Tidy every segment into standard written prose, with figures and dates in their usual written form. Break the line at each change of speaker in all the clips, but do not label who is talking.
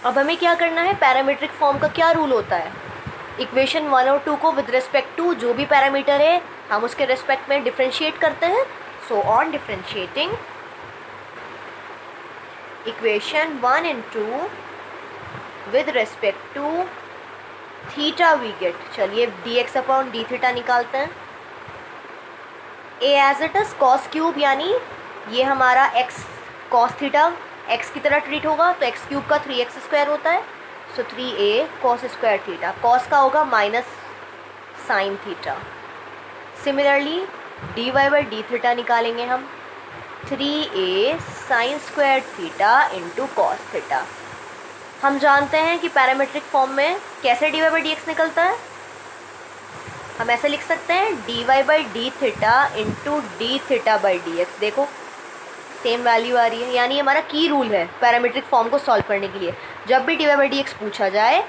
अब हमें क्या करना है, पैरामीट्रिक फॉर्म का क्या रूल होता है, इक्वेशन 1 और 2 को विद रिस्पेक्ट टू जो भी पैरामीटर है हम उसके रिस्पेक्ट में डिफ्रेंशिएट करते हैं. So on differentiating equation 1 and 2 with respect to theta we get, चलिए dx अपॉन डी थीटा निकालते हैं. A as it is cos cube, यानी ये हमारा x कॉस थीटा x की तरह ट्रीट होगा तो x क्यूब का 3x स्क्वायर होता है. सो 3a cos square theta, cos का होगा minus sine theta. Similarly dy by D theta निकालेंगे हम, 3a sine square theta into cos theta. हम जानते हैं कि पैरामीट्रिक फॉर्म में कैसे dy बाई डी एक्स निकलता है, हम ऐसे लिख सकते हैं dy by D theta into D theta by D x. देखो सेम वैल्यू आ रही है, यानी हमारा की रूल है पैरामीट्रिक फॉर्म को सॉल्व करने के लिए. जब भी dy बाई डी एक्स पूछा जाए,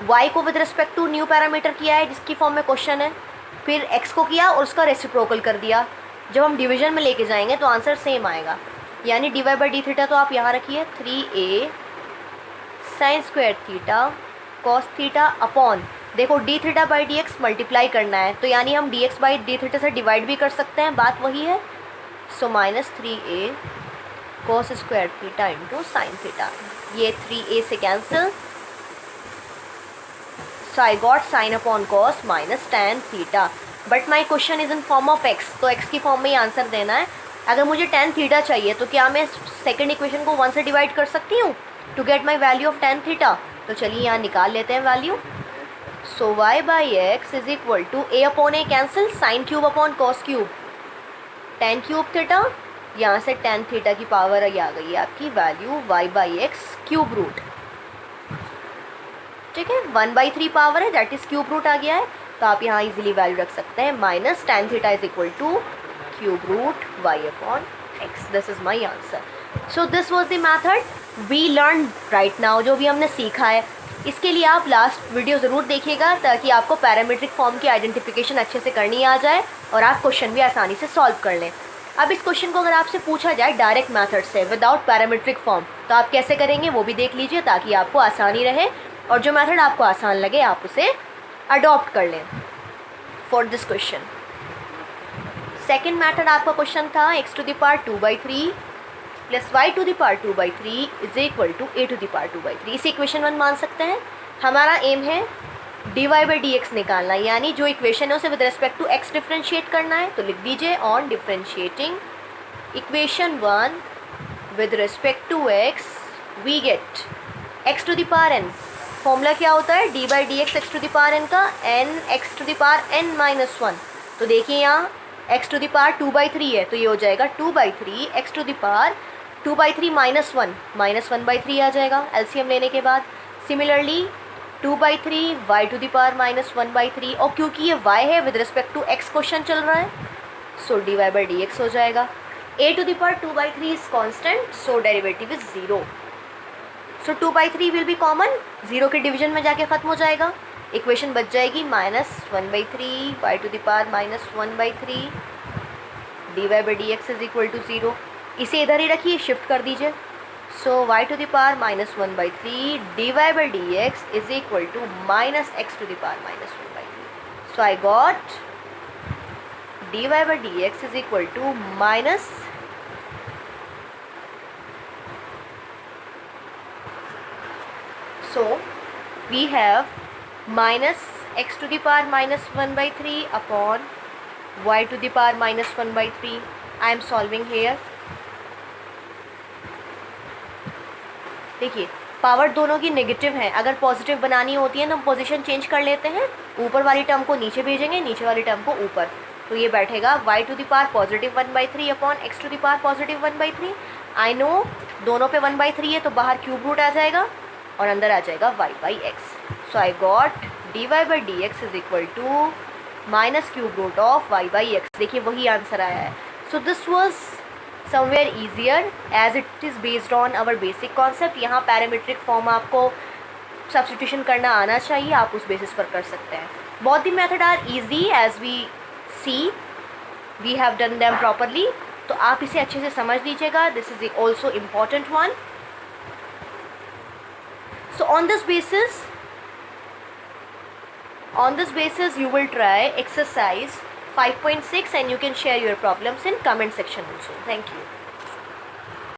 y को with respect to new parameter किया है जिसकी फॉर्म में क्वेश्चन है, फिर x को किया और उसका रेसिप्रोकल कर दिया. जब हम डिवीजन में लेके जाएंगे तो आंसर सेम आएगा. यानी dy बाई डी थीटा तो आप यहाँ रखिए 3a sine square theta cos theta upon, देखो D theta by D X multiply करना है तो यानी हम D X by D theta से डिवाइड भी कर सकते हैं, बात वही है. So minus 3a cos square theta into sine theta, ये 3a से cancel. So I got sine upon cos minus tan theta. But my question is in form of x, तो x की फॉर्म में ही आंसर देना है. अगर मुझे tan theta चाहिए तो क्या मैं सेकेंड इक्वेशन को 1 से डिवाइड कर सकती हूँ to get my value of tan theta? तो चलिए यहाँ निकाल लेते हैं value. So y by x is equal to a upon a cancel, sine cube upon cos cube, tan cube theta, यहाँ से tan थीटा की पावर आ गई है आपकी value y by x cube root. ठीक है, 1/3 पावर है दैट इज क्यूब रूट आ गया है, तो आप यहाँ इजीली वैल्यू रख सकते हैं minus tan theta is equal to cube root y upon x. This is my answer. So this was the method we learn right now. जो भी हमने सीखा है इसके लिए आप लास्ट वीडियो ज़रूर देखिएगा ताकि आपको पैरामीट्रिक फॉर्म की आइडेंटिफिकेशन अच्छे से करनी आ जाए और आप क्वेश्चन भी आसानी से सॉल्व कर लें. अब इस क्वेश्चन को अगर आपसे पूछा जाए डायरेक्ट मेथड से विदाउट पैरामीट्रिक फॉर्म तो आप कैसे करेंगे वो भी देख लीजिए ताकि आपको आसानी रहे और जो मेथड आपको आसान लगे आप उसे अडॉप्ट कर लें for this question. Second method आपका क्वेश्चन था x to the power 2/3 plus y to the power 2/3 is equal to a to the power 2/3. इसे इक्वेशन 1 मान सकते हैं. हमारा एम है dy बाई डी एक्स निकालना, यानी जो इक्वेशन है उसे with respect to x differentiate करना है. तो लिख दीजिए on differentiating equation 1 with respect to x we get x to the power n. Formula क्या होता है, d by D x x to the power n का n x to the power n minus 1. तो देखिए यहाँ x to the power 2/3 है तो ये हो जाएगा 2/3 x to the power 2/3 minus 1 minus 1/3 आ जाएगा एलसीएम लेने के बाद. Similarly 2/3 y to the power minus 1/3, और क्योंकि ये y है with respect to x question चल रहा है so dy by D x हो जाएगा. a to the power 2/3 is constant so derivative is 0. So 2/3 will be common, 0 के डिवीजन में जाके ख़त्म हो जाएगा. इक्वेशन बच जाएगी minus 1/3 y to the power minus 1/3 dy by D x is equal to 0. इसे इधर ही रखिए, शिफ्ट कर दीजिए. So y to the power minus 1/3 dy by D x is equal to minus x to the power minus 1/3. So I got dy by D x is equal to minus so we have minus x to the power minus 1/3 upon y to the power minus 1/3. I am solving here. देखिए power दोनों की negative है, अगर positive बनानी होती है तो हम पोजीशन चेंज कर लेते हैं, ऊपर वाली टर्म को नीचे भेजेंगे, नीचे वाली टर्म को ऊपर. तो ये बैठेगा y to the power positive 1/3 upon x to the power positive 1/3. I know दोनों पे 1/3 है तो बाहर क्यूब रूट आ जाएगा और अंदर आ जाएगा y by x. So I got dy by D x is equal to minus cube root of y by x. देखिए वही आंसर आया है. So this was somewhere easier as it is based on our basic concept. यहाँ parametric form आपको substitution करना आना चाहिए, आप उस बेसिस पर कर सकते हैं. Both the method are easy as we see, we have done them properly. तो आप इसे अच्छे से समझ लीजिएगा. This is also important one. So on this basis you will try exercise 5.6 and you can share your problems in comment section also. Thank you.